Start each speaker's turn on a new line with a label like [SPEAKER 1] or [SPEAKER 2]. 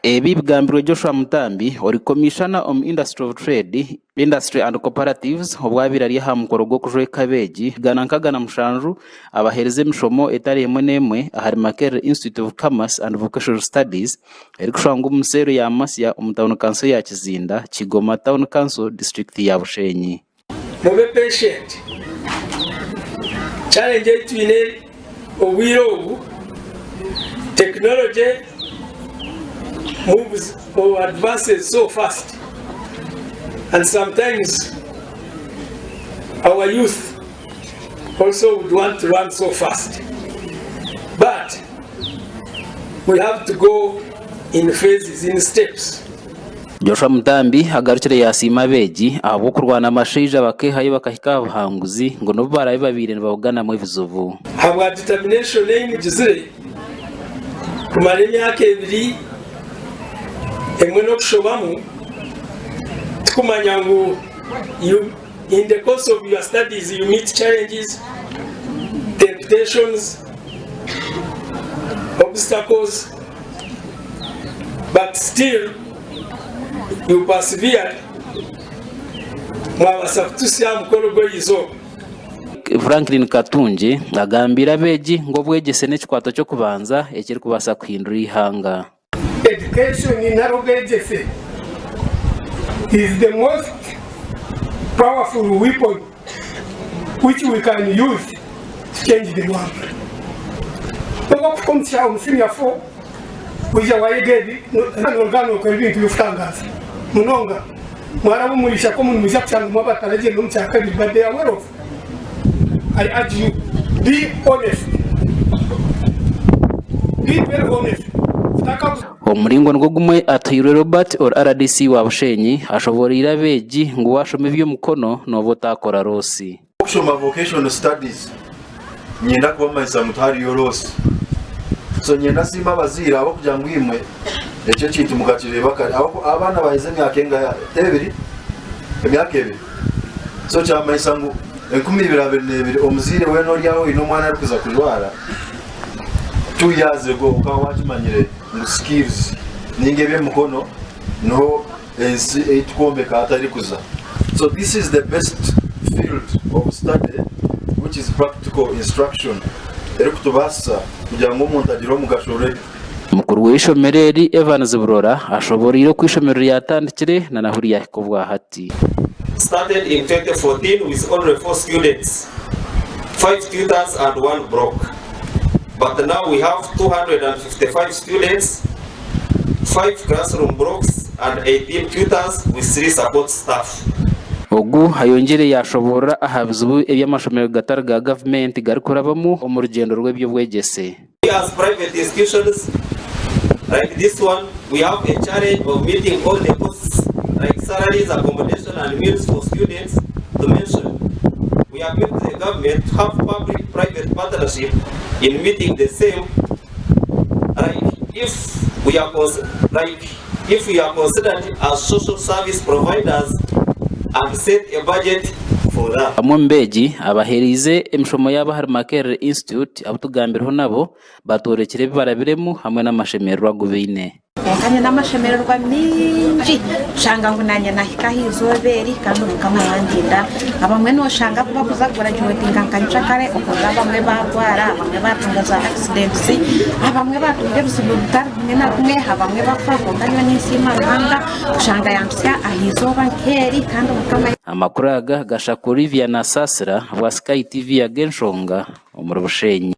[SPEAKER 1] Ebi bigambirwe Joshua Mutambi ori commissioner on industry and cooperatives obwabirari ha mukoro gwo kujwe kabeji gana mushanju abahereze mishomo etari emwe nemwe ahari Makerere Institute of Commerce and Vocational Studies eri kushanga umusero ya Masya Town Council ya Kizinda Kigoma Town Council district ya Bushenyi.
[SPEAKER 2] Mube patient challenge itwine obwiro technology moves or advances so fast, and sometimes our youth also would want to run so fast, but we have to go in phases, in steps.
[SPEAKER 1] Joshua Mutambi agarukire yasima beji abo kurwana amashija bakehaye bakahika abahanguzi ngo no barabe babire babugana mu bizuvu
[SPEAKER 2] habwa determination y'imugizire kumara imyaka ebiri emwe no kushobamu tukumanya ngo in the course of your studies you meet challenges, temptations, obstacles, but still you persevere. Mwabasa kutusya mukoro gweyizo.
[SPEAKER 1] Franklin Katunje agambira beji ngo bwegese n'ekikwato cyo kubanza ekiri kubasa kuhindura ihanga.
[SPEAKER 2] Education in Narogejese is the most powerful weapon which we can use to change the world. Ogo kukomsha omusinya fo kuja wayegedi n'organo ko ibintu bifutangaza munonga mwarabu murisha ko mun mujya cyangwa mwabataraje no mcyaka bibade aware of. I urge you, be honest. Be very honest.
[SPEAKER 1] Omuringo ngo gumwe atayire Robert or RDC wa Bushenyi ashoborira beji ngo washome byo mukono no botakora rosi.
[SPEAKER 3] Kushoma vocational studies nyenda kuba mayisa mutari yorosi. So nyenda sima bazira abo kujya ngwimwe ecyo cyitwa mugakireba kare abana baheze myakenga tebiri emyaka ebiri. So cyamayisa ngo 2022 omuzire we no lyaho ino mwana ari kuza kujwara 2 years ago ukawachimanyire skills ningebe mukono no etikombeka atari kuza. So this is the best field of study which is practical instruction erikutubasa kugira ngo umuntu agire mugashore.
[SPEAKER 1] Mukuru w'ishomereri Evans Burora ashoborira kwishomero yatandikire na nahuriya kubwa hati.
[SPEAKER 4] Started in 2014 with only 4 students, 5 tutors and 1 block. But now we have 255 students, 5 classroom blocks and 18 tutors with 3 support staff.
[SPEAKER 1] Ogu hayongere yashobora ahabzubu ebyamashomero gatari ga government garikorabamo omurugendo rw'ebyo bwegese.
[SPEAKER 4] As private institutions like this one, we have a challenge of meeting all the costs like salaries, accommodation and meals for students to mention. We have met the government to have public-private partnership in meeting the same. If we are considered as social service providers and set a budget for that.
[SPEAKER 1] Amombeji abaherize emishomo yaba hari Makerere Institute abutugambirho nabo batorekere barabiremu hamwe n'amashemerwa gubine.
[SPEAKER 5] Kanya n'amashemererwa minji shanga ngo nanye nahika hizoberi kandi ukamwandinda abamwe no shanga kuba kuzagura jowetinga kanca kare ukoza bamwe barwara bamwe batungaza accidents abamwe batunge bisubutari na kumwe abamwe bapfa konganya n'isima rwanda shanga yansya ahizoba nkeri kandi ukamwe
[SPEAKER 1] amakuru aga gashakuri via na Sasra wa Sky TV ya Genshonga umurubushenyi.